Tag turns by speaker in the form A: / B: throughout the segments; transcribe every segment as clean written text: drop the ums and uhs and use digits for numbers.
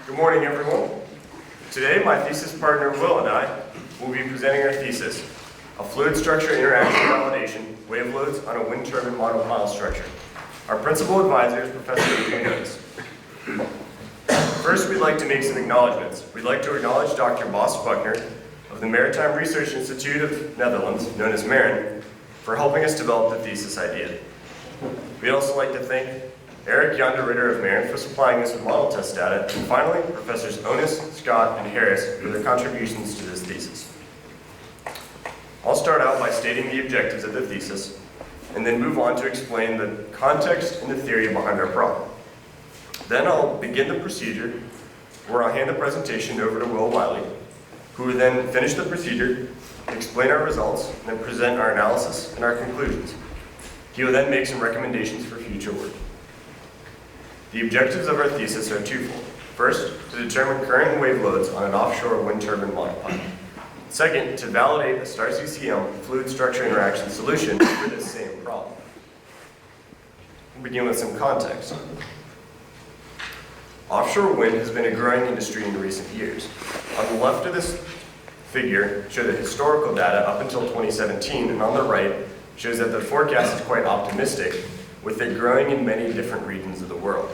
A: Good morning, everyone. Today, my thesis partner Will and I will be presenting our thesis, a fluid structure interaction validation, wave loads on a wind turbine monopile structure. Our principal advisor is Professor Adrian Otis. First, we'd like to make some acknowledgments. We'd like to acknowledge Dr. Bas Buckner of the Maritime Research Institute of Netherlands, known as MARIN, for helping us develop the thesis idea. We'd also like to thank Eric Ritter of MARIN for supplying us with model test data, and finally, Professors Otis, Scott, and Harris for their contributions to this thesis. I'll start out by stating the objectives of the thesis, and then move on to explain the context and the theory behind our problem. Then I'll begin the procedure, where I'll hand the presentation over to Will Wiley, who will then finish the procedure, explain our results, and then present our analysis and our conclusions. He will then make some recommendations for future work. The objectives of our thesis are twofold. First, to determine current and wave loads on an offshore wind turbine monopile. Second, to validate a star CCM fluid structure interaction solution for this same problem. We'll begin with some context. Offshore wind has been a growing industry in recent years. On the left of this figure show the historical data up until 2017, and on the right shows that the forecast is quite optimistic, with it growing in many different regions of the world.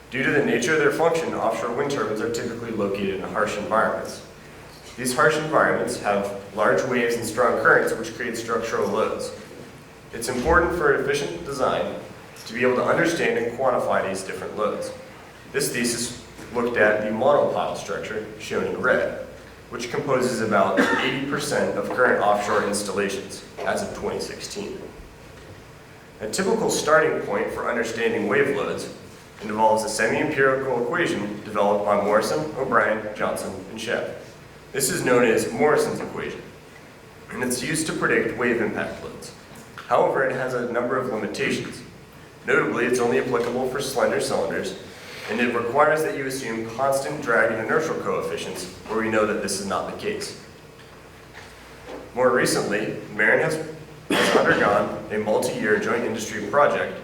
A: Due to the nature of their function, offshore wind turbines are typically located in harsh environments. These harsh environments have large waves and strong currents, which create structural loads. It's important for efficient design to be able to understand and quantify these different loads. This thesis looked at the monopile structure, shown in red, which composes about 80% of current offshore installations as of 2016. A typical starting point for understanding wave loads involves a semi-empirical equation developed by Morrison, O'Brien, Johnson, and Webb. This is known as Morrison's equation, and it's used to predict wave impact loads. However, it has a number of limitations. Notably, it's only applicable for slender cylinders, and it requires that you assume constant drag and inertial coefficients, where we know that this is not the case. More recently, MARIN has undergone a multi-year joint industry project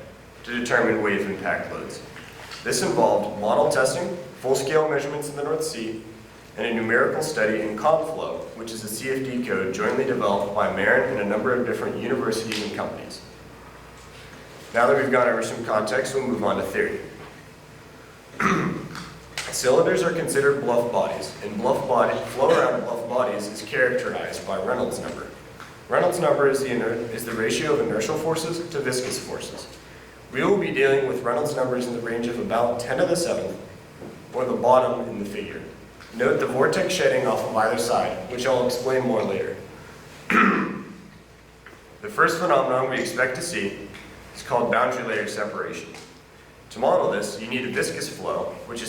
A: to determine wave impact loads. This involved model testing, full-scale measurements in the North Sea, and a numerical study in CompFlow, which is a CFD code jointly developed by MARIN and a number of different universities and companies. Now that we've gone over some context, we'll move on to theory. Cylinders are considered bluff bodies, and flow around bluff bodies is characterized by Reynolds number. Reynolds number is the ratio of inertial forces to viscous forces. We will be dealing with Reynolds numbers in the range of about 10 to the 7th, or the bottom in the figure. Note the vortex shedding off of either side, which I'll explain more later. The first phenomenon we expect to see is called boundary layer separation. To model this, you need a viscous flow, which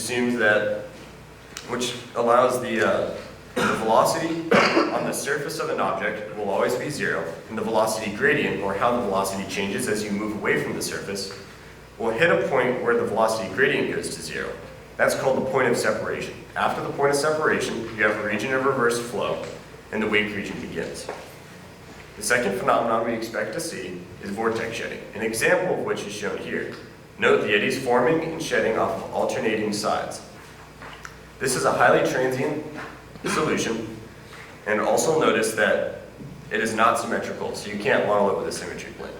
A: allows the velocity on the surface of an object will always be 0, and the velocity gradient, or how the velocity changes as you move away from the surface, will hit a point where the velocity gradient goes to 0. That's called the point of separation. After the point of separation, you have a region of reverse flow, and the wake region begins. The second phenomenon we expect to see is vortex shedding, an example of which is shown here. Note the eddies forming and shedding off of alternating sides. This is a highly transient solution, and also notice that it is not symmetrical, so you can't model it with a symmetry plane.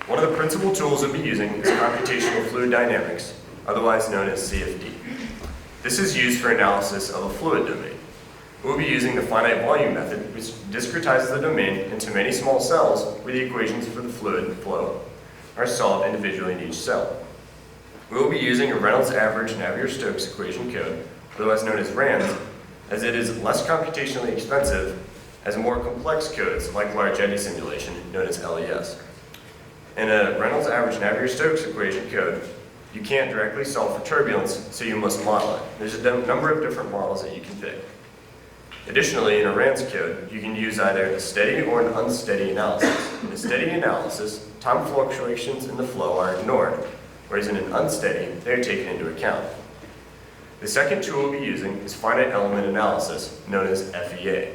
A: One of the principal tools we'll be using is computational fluid dynamics, otherwise known as CFD. This is used for analysis of a fluid domain. We'll be using the finite volume method, which discretizes the domain into many small cells where the equations for the fluid flow are solved individually in each cell. We will be using a Reynolds average Navier-Stokes equation code, otherwise known as RANS, as it is less computationally expensive as more complex codes like large eddy simulation, known as LES. In a Reynolds average Navier-Stokes equation code, you can't directly solve for turbulence, so you must model it. There's a number of different models that you can pick. Additionally, in a RANS code, you can use either a steady or an unsteady analysis. In a steady analysis, time fluctuations in the flow are ignored, whereas in an unsteady, they are taken into account. The second tool we'll be using is finite element analysis, known as FEA.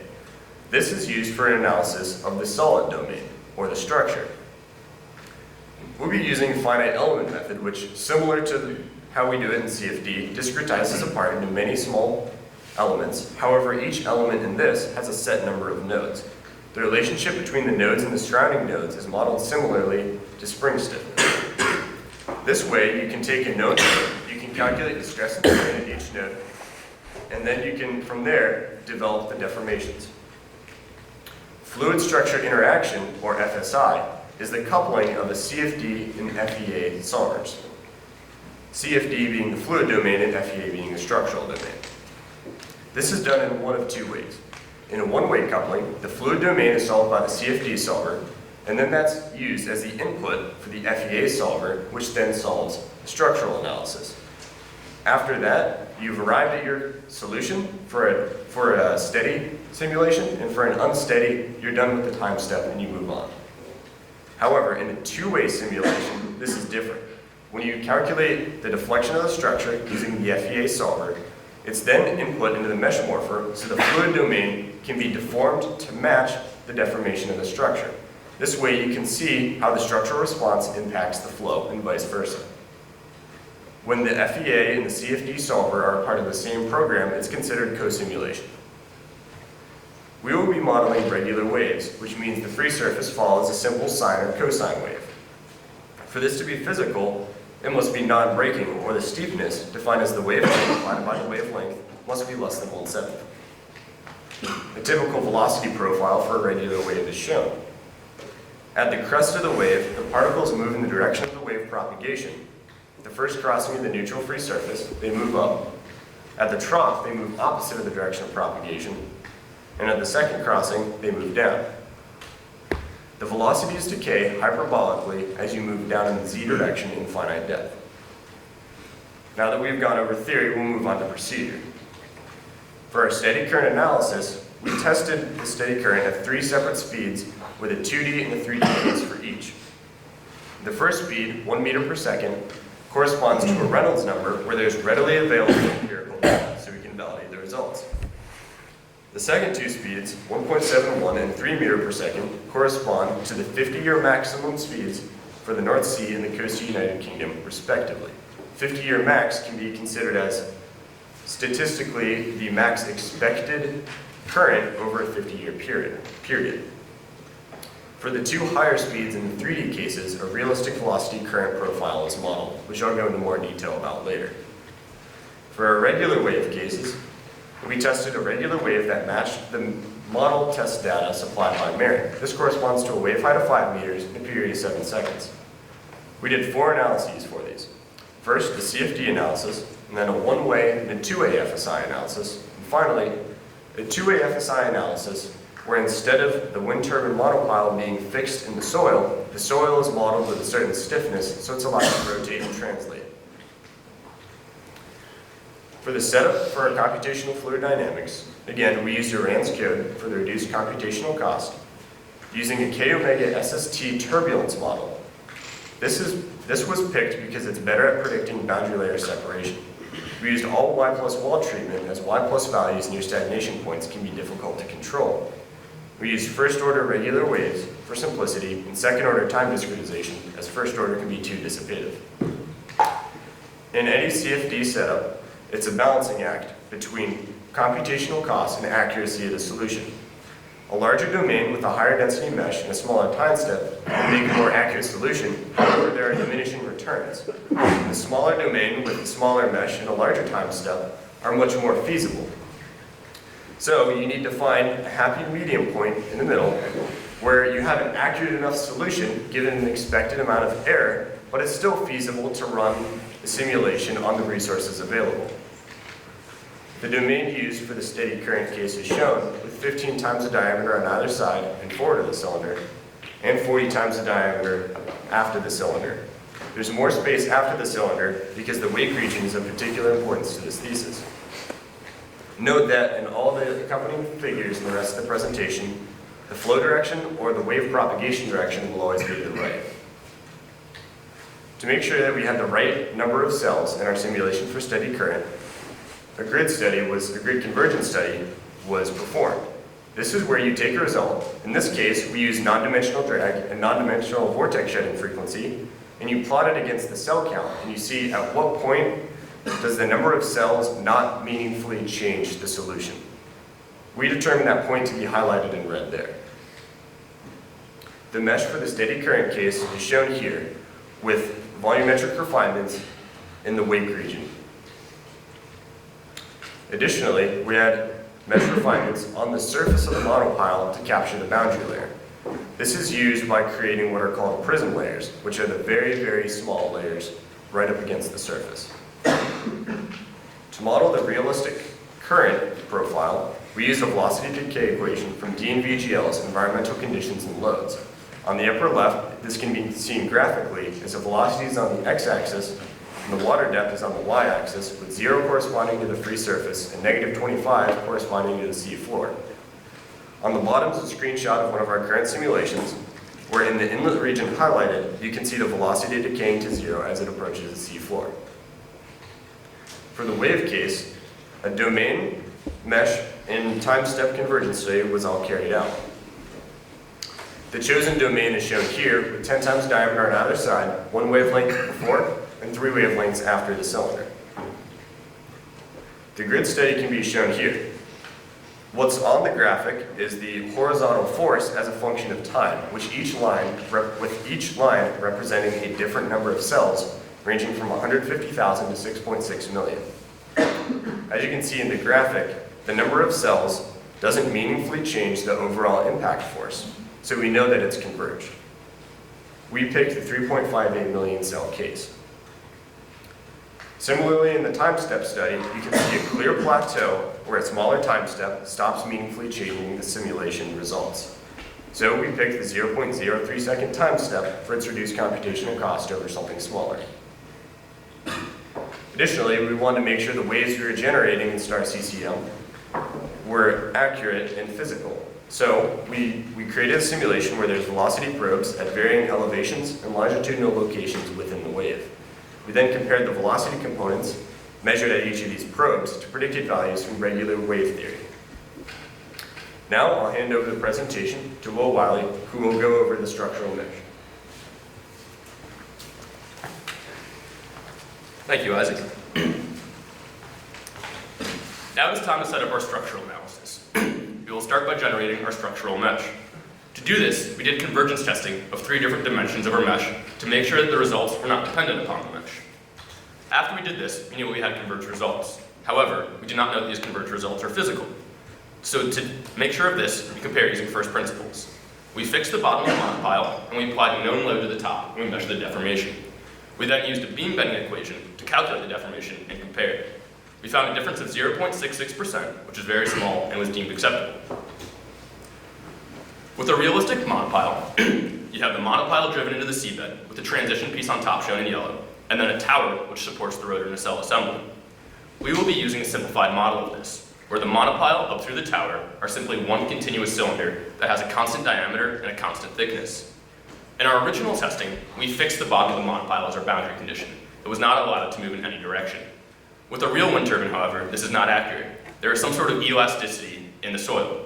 A: This is used for an analysis of the solid domain, or the structure. we'll be using finite element method, which, similar to how we do it in CFD, discretizes apart into many small elements. However, each element in this has a set number of nodes. The relationship between the nodes and the surrounding nodes is modeled similarly to spring stiffness. This way, you can take a node, you can calculate the stress and strain at each node, and then you can, from there, develop the deformations. Fluid structure interaction, or FSI, is the coupling of a CFD and FEA solvers. CFD being the fluid domain and FEA being the structural domain. This is done in one of two ways. In a one-way coupling, the fluid domain is solved by the CFD solver, and then that's used as the input for the FEA solver, which then solves the structural analysis. After that, you've arrived at your solution for a steady simulation, and for an unsteady, you're done with the time step and you move on. However, in a two-way simulation, this is different. When you calculate the deflection of the structure using the FEA solver, it's then input into the mesh morpher so the fluid domain can be deformed to match the deformation of the structure. This way you can see how the structural response impacts the flow and vice versa. When the FEA and the CFD solver are part of the same program, it's considered co-simulation. We will be modeling regular waves, which means the free surface follows a simple sine or cosine wave. For this to be physical, it must be non-breaking, or the steepness, defined as the wavelength divided by the wavelength, must be less than 1/7. The typical velocity profile for a regular wave is shown. At the crest of the wave, the particles move in the direction of the wave propagation. The first crossing of the neutral free surface, they move up. At the trough, they move opposite of the direction of propagation. And at the second crossing, they move down. The velocities decay hyperbolically as you move down in the z direction in finite depth. Now that we've gone over theory, we'll move on to procedure. For our steady current analysis, we tested the steady current at 3 separate speeds with a 2D and a 3D case for each. The first speed, 1 meter per second, corresponds to a Reynolds number where there's readily available empirical data, so we can validate the results. The second two speeds, 1.71 and 3 meter per second, correspond to the 50-year maximum speeds for the North Sea and the coast of the United Kingdom, respectively. 50-year max can be considered as statistically the max expected current over a 50-year period. For the two higher speeds in the 3D cases, a realistic velocity current profile is modeled, which I'll go into more detail about later. For our regular wave cases, we tested a regular wave that matched the model test data supplied by Mary. This corresponds to a wave height of 5 meters in a period of 7 seconds. We did 4 analyses for these. First, the CFD analysis, and then a one-way and a two-way FSI analysis, and finally, a two-way FSI analysis where instead of the wind turbine monopile being fixed in the soil is modeled with a certain stiffness, so it's allowed to rotate and translate. For the setup for our computational fluid dynamics, again, we used Iran's code for the reduced computational cost, using a K-omega SST turbulence model. This was picked because it's better at predicting boundary layer separation. We used all Y plus wall treatment, as Y plus values near stagnation points can be difficult to control. We used first order regular waves for simplicity and second order time discretization, as first order can be too dissipative. In any CFD setup, it's a balancing act between computational cost and accuracy of the solution. A larger domain with a higher density mesh and a smaller time step will make a more accurate solution, however there are diminishing returns. The smaller domain with a smaller mesh and a larger time step are much more feasible. So you need to find a happy medium point in the middle where you have an accurate enough solution given an expected amount of error, but it's still feasible to run the simulation on the resources available. The domain used for the steady current case is shown, with 15 times the diameter on either side and forward of the cylinder, and 40 times the diameter after the cylinder. There's more space after the cylinder because the wake region is of particular importance to this thesis. Note that in all the accompanying figures in the rest of the presentation, the flow direction or the wave propagation direction will always be to the right. To make sure that we had the right number of cells in our simulation for steady current, a grid convergence study was performed. This is where you take a result. In this case, we use non-dimensional drag and non-dimensional vortex shedding frequency and you plot it against the cell count, and you see at what point does the number of cells not meaningfully change the solution. We determine that point to be highlighted in red there. The mesh for the steady current case is shown here with volumetric refinements in the wake region. Additionally, we had mesh refinements on the surface of the monopile to capture the boundary layer. This is used by creating what are called prism layers, which are the very, very small layers right up against the surface. To model the realistic current profile, we used a velocity decay equation from D and VGL's environmental conditions and loads. On the upper left, this can be seen graphically as the velocity is on the x-axis and the water depth is on the y-axis, with 0 corresponding to the free surface and negative 25 corresponding to the sea floor. On the bottom is a screenshot of one of our current simulations, where in the inlet region highlighted, you can see the velocity decaying to 0 as it approaches the sea floor. For the wave case, a domain, mesh, and time-step convergence study was all carried out. The chosen domain is shown here with 10 times diameter on either side, 1 wavelength before and 3 wavelengths after the cylinder. The grid study can be shown here. What's on the graphic is the horizontal force as a function of time, with each line representing a different number of cells, ranging from 150,000 to 6.6 million. As you can see in the graphic, the number of cells doesn't meaningfully change the overall impact force, so we know that it's converged. We picked the 3.58 million cell case. Similarly, in the time step study, you can see a clear plateau where a smaller time step stops meaningfully changing the simulation results. So we picked the 0.03 second time step for its reduced computational cost over something smaller. Additionally, we wanted to make sure the waves we were generating in star CCM were accurate and physical. So we created a simulation where there's velocity probes at varying elevations and longitudinal locations within the wave. We then compared the velocity components measured at each of these probes to predicted values from regular wave theory. Now I'll hand over the presentation to Will Wiley, who will go over the structural mesh.
B: Thank you, Isaac. Now it's time to set up our structural analysis. We will start by generating our structural mesh. To do this, we did convergence testing of 3 different dimensions of our mesh to make sure that the results were not dependent upon the mesh. After we did this, we knew we had converged results. However, we did not know that these converged results are physical. So to make sure of this, we compared using first principles. We fixed the bottom of the monopile, and we applied a known load to the top, and we measured the deformation. We then used a beam bending equation to calculate the deformation and compare. We found a difference of 0.66%, which is very small and was deemed acceptable. With a realistic monopile, you have the monopile driven into the seabed with the transition piece on top shown in yellow, and then a tower which supports the rotor nacelle assembly. We will be using a simplified model of this, where the monopile up through the tower are simply one continuous cylinder that has a constant diameter and a constant thickness. In our original testing, we fixed the bottom of the monopile as our boundary condition. It was not allowed to move in any direction. With a real wind turbine, however, this is not accurate. There is some sort of elasticity in the soil.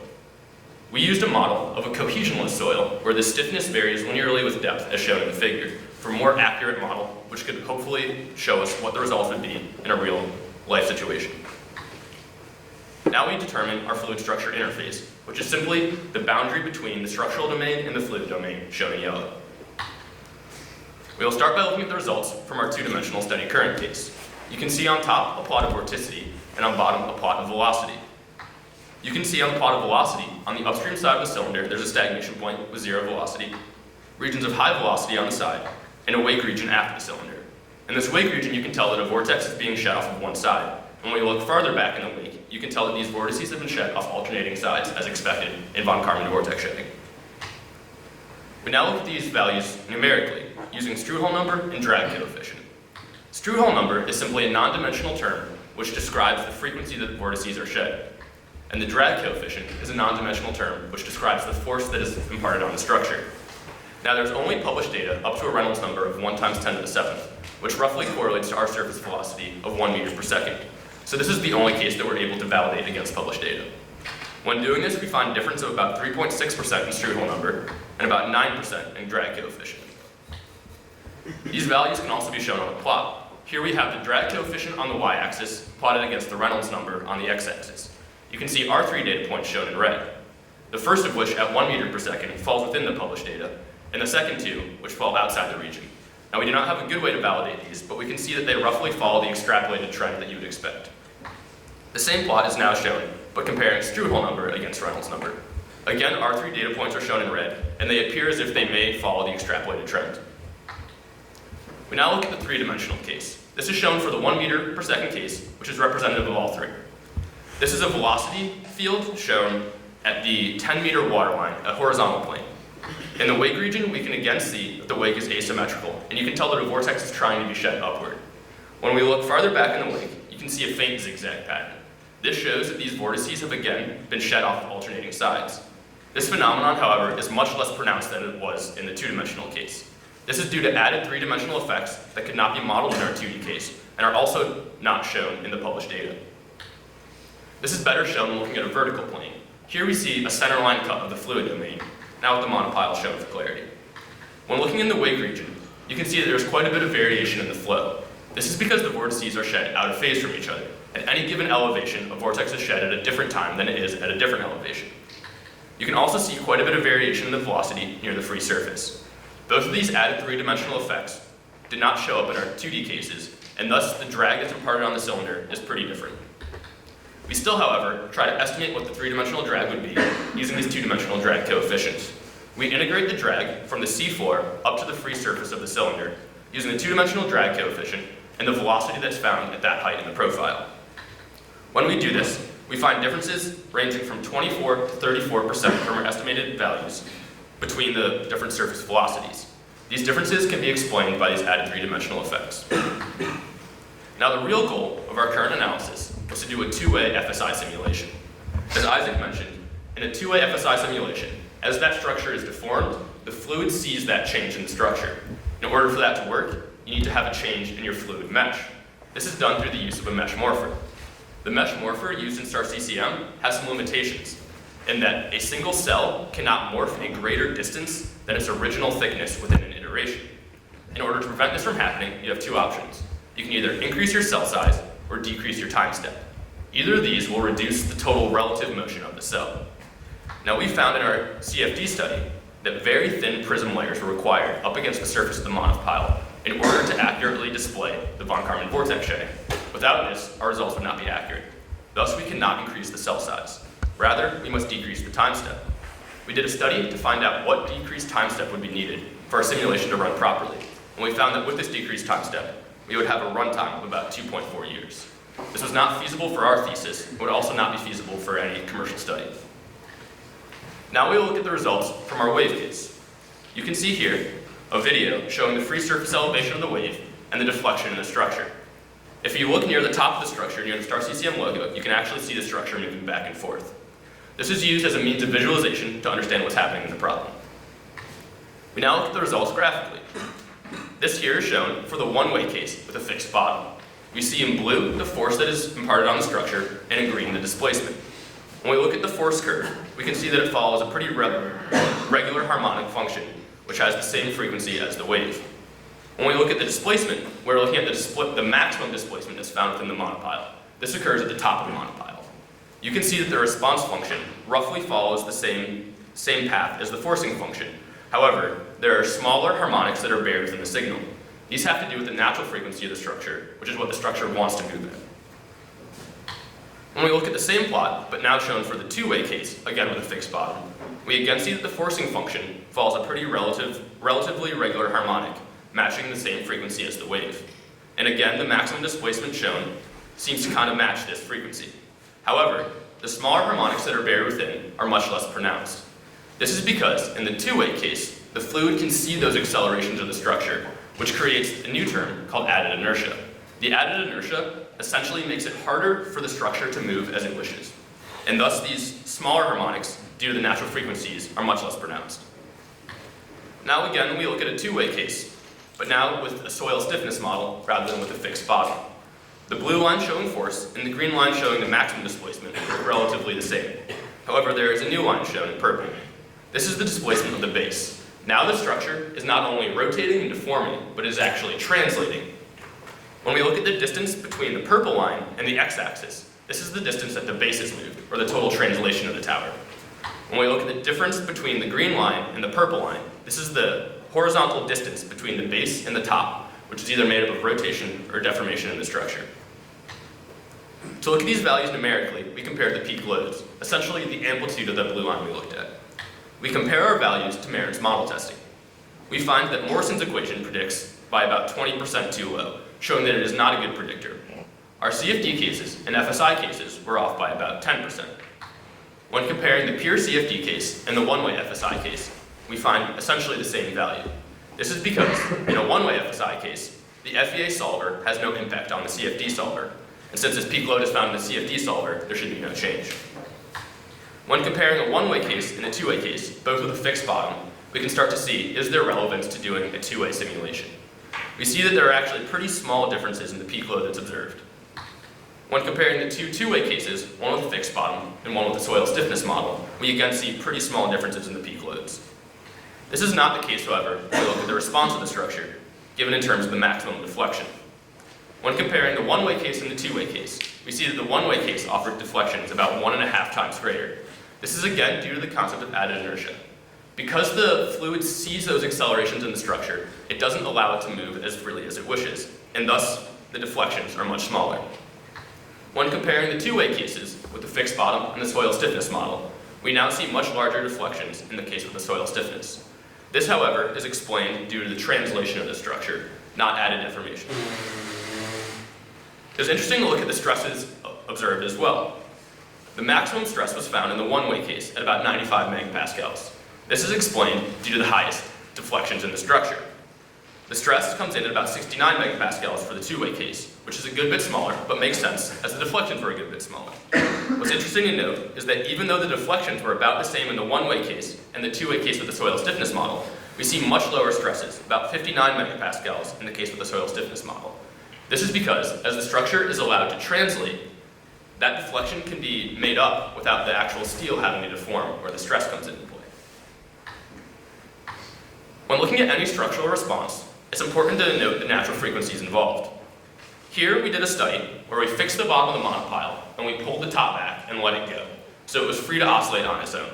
B: We used a model of a cohesionless soil where the stiffness varies linearly with depth, as shown in the figure, for a more accurate model, which could hopefully show us what the results would be in a real life situation. Now we determine our fluid structure interface, which is simply the boundary between the structural domain and the fluid domain, shown in yellow. We will start by looking at the results from our 2-dimensional steady current case. You can see on top a plot of vorticity, and on bottom a plot of velocity. You can see on the plot of velocity, on the upstream side of the cylinder, there's a stagnation point with 0 velocity, regions of high velocity on the side, and a wake region after the cylinder. In this wake region, you can tell that a vortex is being shed off of one side. And when you look farther back in the wake, you can tell that these vortices have been shed off alternating sides, as expected in von Karman vortex shedding. We now look at these values numerically, using Struhel number and drag coefficient. Struhel number is simply a non-dimensional term which describes the frequency that the vortices are shed. And the drag coefficient is a non-dimensional term which describes the force that is imparted on the structure. Now there's only published data up to a Reynolds number of 1 times 10 to the 7th, which roughly correlates to our surface velocity of 1 meter per second. So this is the only case that we're able to validate against published data. When doing this, we find a difference of about 3.6% in Struhel number and about 9% in drag coefficient. These values can also be shown on a plot. Here we have the drag coefficient on the y-axis plotted against the Reynolds number on the x-axis. You can see our 3 data points shown in red. The first of which, at 1 meter per second, falls within the published data, and the second 2, which fall outside the region. Now, we do not have a good way to validate these, but we can see that they roughly follow the extrapolated trend that you would expect. The same plot is now shown, but comparing Struhel number against Reynolds number. Again, our 3 data points are shown in red, and they appear as if they may follow the extrapolated trend. We now look at the 3-dimensional case. This is shown for the 1 meter per second case, which is representative of all 3. This is a velocity field shown at the 10-meter waterline, a horizontal plane. In the wake region, we can again see that the wake is asymmetrical, and you can tell that a vortex is trying to be shed upward. When we look farther back in the wake, you can see a faint zigzag pattern. This shows that these vortices have again been shed off of alternating sides. This phenomenon, however, is much less pronounced than it was in the 2-dimensional case. This is due to added 3-dimensional effects that could not be modeled in our 2D case, and are also not shown in the published data. This is better shown when looking at a vertical plane. Here we see a centerline cut of the fluid domain, now with the monopile shown for clarity. When looking in the wake region, you can see that there's quite a bit of variation in the flow. This is because the vortices are shed out of phase from each other. At any given elevation, a vortex is shed at a different time than it is at a different elevation. You can also see quite a bit of variation in the velocity near the free surface. Both of these added 3-dimensional effects did not show up in our 2D cases, and thus the drag that's imparted on the cylinder is pretty different. We still, however, try to estimate what the 3-dimensional drag would be using these 2-dimensional drag coefficients. We integrate the drag from the seafloor up to the free surface of the cylinder using the 2-dimensional drag coefficient and the velocity that's found at that height in the profile. When we do this, we find differences ranging from 24 to 34% from our estimated values between the different surface velocities. These differences can be explained by these added 3-dimensional effects. Now, the real goal of our current analysis was to do a 2-way FSI simulation. As Isaac mentioned, in a 2-way FSI simulation, as that structure is deformed, the fluid sees that change in the structure. In order for that to work, you need to have a change in your fluid mesh. This is done through the use of a mesh morpher. The mesh morpher used in STAR CCM has some limitations, in that a single cell cannot morph a greater distance than its original thickness within an iteration. In order to prevent this from happening, you have 2 options. You can either increase your cell size or decrease your time step. Either of these will reduce the total relative motion of the cell. Now, we found in our CFD study that very thin prism layers were required up against the surface of the monopile in order to accurately display the von Karman vortex shedding. Without this, our results would not be accurate. Thus, we cannot increase the cell size. Rather, we must decrease the time step. We did a study to find out what decreased time step would be needed for our simulation to run properly. And we found that with this decreased time step, we would have a runtime of about 2.4 years. This was not feasible for our thesis, and would also not be feasible for any commercial study. Now we will look at the results from our wave case. You can see here a video showing the free surface elevation of the wave and the deflection in the structure. If you look near the top of the structure, near the STAR CCM logo, you can actually see the structure moving back and forth. This is used as a means of visualization to understand what's happening in the problem. We now look at the results graphically. This here is shown for the 1-way case with a fixed bottom. We see in blue the force that is imparted on the structure, and in green the displacement. When we look at the force curve, we can see that it follows a pretty regular harmonic function, which has the same frequency as the wave. When we look at the displacement, we're looking at the maximum displacement that's found within the monopile. This occurs at the top of the monopile. You can see that the response function roughly follows the same path as the forcing function. However, there are smaller harmonics that are buried within the signal. These have to do with the natural frequency of the structure, which is what the structure wants to move at. When we look at the same plot, but now shown for the 2-way case, again with a fixed bottom, we again see that the forcing function follows a pretty relatively regular harmonic, matching the same frequency as the wave. And again, the maximum displacement shown seems to kind of match this frequency. However, the smaller harmonics that are buried within are much less pronounced. This is because, in the 2-way case, the fluid can see those accelerations of the structure, which creates a new term called added inertia. The added inertia essentially makes it harder for the structure to move as it wishes. And thus, these smaller harmonics, due to the natural frequencies, are much less pronounced. Now again, we look at a 2-way case, but now with a soil stiffness model rather than with a fixed bottom. The blue line showing force and the green line showing the maximum displacement are relatively the same. However, there is a new line shown in purple. This is the displacement of the base. Now the structure is not only rotating and deforming, but is actually translating. When we look at the distance between the purple line and the x-axis, this is the distance that the base is moved, or the total translation of the tower. When we look at the difference between the green line and the purple line, this is the horizontal distance between the base and the top, which is either made up of rotation or deformation in the structure. To look at these values numerically, we compare the peak loads, essentially the amplitude of the blue line we looked at. We compare our values to Marin's model testing. We find that Morrison's equation predicts by about 20% too low, showing that it is not a good predictor. Our CFD cases and FSI cases were off by about 10%. When comparing the pure CFD case and the one-way FSI case, we find essentially the same value. This is because in a one-way FSI case, the FEA solver has no impact on the CFD solver, and since this peak load is found in the CFD solver, there should be no change. When comparing a one-way case and a two-way case, both with a fixed bottom, we can start to see, is there relevance to doing a two-way simulation? We see that there are actually pretty small differences in the peak load that's observed. When comparing the two-way cases, one with a fixed bottom and one with a soil stiffness model, we again see pretty small differences in the peak loads. This is not the case, however, when we look at the response of the structure, given in terms of the maximum deflection. When comparing the one-way case and the two-way case, we see that the one-way case offered deflections about 1.5 times greater. This is again due to the concept of added inertia. Because the fluid sees those accelerations in the structure, it doesn't allow it to move as freely as it wishes, and thus the deflections are much smaller. When comparing the two-way cases with the fixed bottom and the soil stiffness model, we now see much larger deflections in the case with the soil stiffness. This, however, is explained due to the translation of the structure, not added deformation. It was interesting to look at the stresses observed as well. The maximum stress was found in the one-way case at about 95 megapascals. This is explained due to the highest deflections in the structure. The stress comes in at about 69 megapascals for the two-way case, which is a good bit smaller, but makes sense as the deflections were a good bit smaller. What's interesting to note is that even though the deflections were about the same in the one-way case and the two-way case with the soil stiffness model, we see much lower stresses, about 59 megapascals in the case with the soil stiffness model. This is because, as the structure is allowed to translate, that deflection can be made up without the actual steel having to deform, where the stress comes into play. When looking at any structural response, it's important to note the natural frequencies involved. Here we did a study where we fixed the bottom of the monopile and we pulled the top back and let it go, so it was free to oscillate on its own.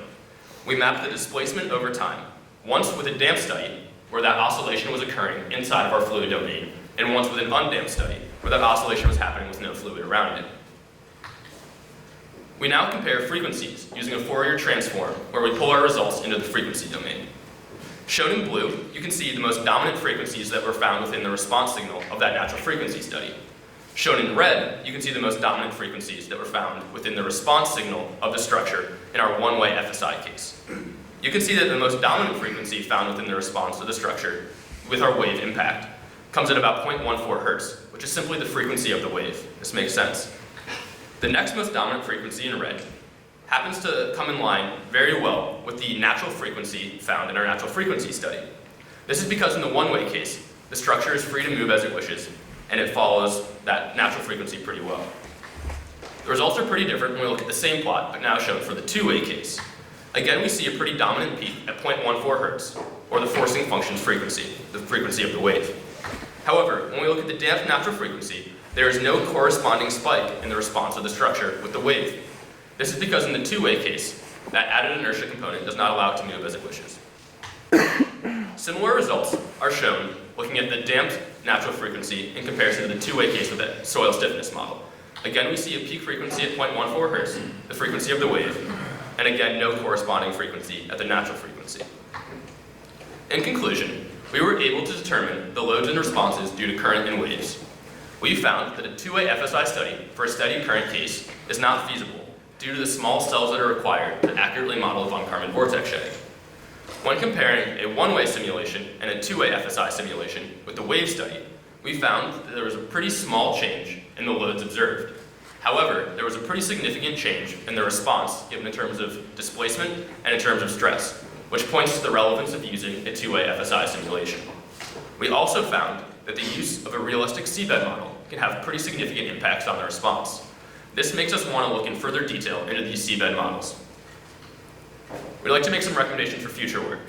B: We mapped the displacement over time, once with a damped study, where that oscillation was occurring inside of our fluid domain, and once with an undamped study, where that oscillation was happening with no fluid around it. We now compare frequencies using a Fourier transform, where we pull our results into the frequency domain. Shown in blue, you can see the most dominant frequencies that were found within the response signal of that natural frequency study. Shown in red, you can see the most dominant frequencies that were found within the response signal of the structure in our one-way FSI case. You can see that the most dominant frequency found within the response of the structure with our wave impact comes at about 0.14 hertz, which is simply the frequency of the wave. This makes sense. The next most dominant frequency in red happens to come in line very well with the natural frequency found in our natural frequency study. This is because in the one-way case, the structure is free to move as it wishes, and it follows that natural frequency pretty well. The results are pretty different when we look at the same plot, but now shown for the two-way case. Again, we see a pretty dominant peak at 0.14 hertz, or the forcing function's frequency, the frequency of the wave. However, when we look at the damped natural frequency, there is no corresponding spike in the response of the structure with the wave. This is because in the two-way case, that added inertia component does not allow it to move as it wishes. Similar results are shown looking at the damped natural frequency in comparison to the two-way case with the soil stiffness model. Again, we see a peak frequency at 0.14 hertz, the frequency of the wave, and again, no corresponding frequency at the natural frequency. In conclusion, we were able to determine the loads and responses due to current and waves. We found that a two-way FSI study for a steady current case is not feasible due to the small cells that are required to accurately model von Karman vortex shedding. When comparing a one-way simulation and a two-way FSI simulation with the wave study, we found that there was a pretty small change in the loads observed. However, there was a pretty significant change in the response given in terms of displacement and in terms of stress, which points to the relevance of using a two-way FSI simulation. We also found that the use of a realistic seabed model can have pretty significant impacts on the response. This makes us want to look in further detail into these seabed models. We'd like to make some recommendations for future work.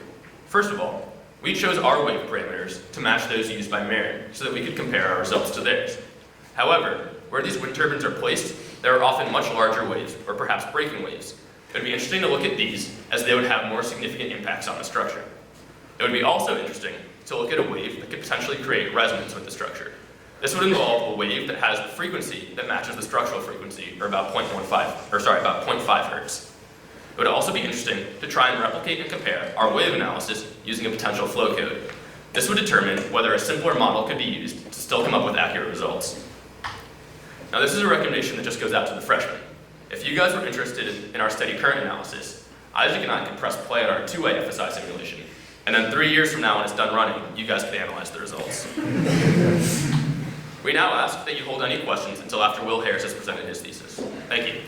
B: First of all, We chose our wave parameters to match those used by Marin so that we could compare our results to theirs. However, where these wind turbines are placed, there are often much larger waves, or perhaps breaking waves. It would be interesting to look at these, as they would have more significant impacts on the structure. It would be also interesting to look at a wave that could potentially create resonance with the structure. This would involve a wave that has a frequency that matches the structural frequency, or about 0.5 hertz. It would also be interesting to try and replicate and compare our wave analysis using a potential flow code. This would determine whether a simpler model could be used to still come up with accurate results. Now, this is a recommendation that just goes out to the freshmen. If you guys were interested in our steady current analysis, Isaac and I could press play on our two-way FSI simulation, and then 3 years from now when it's done running, you guys could analyze the results. We now ask that you hold any questions until after Will Harris has presented his thesis. Thank you.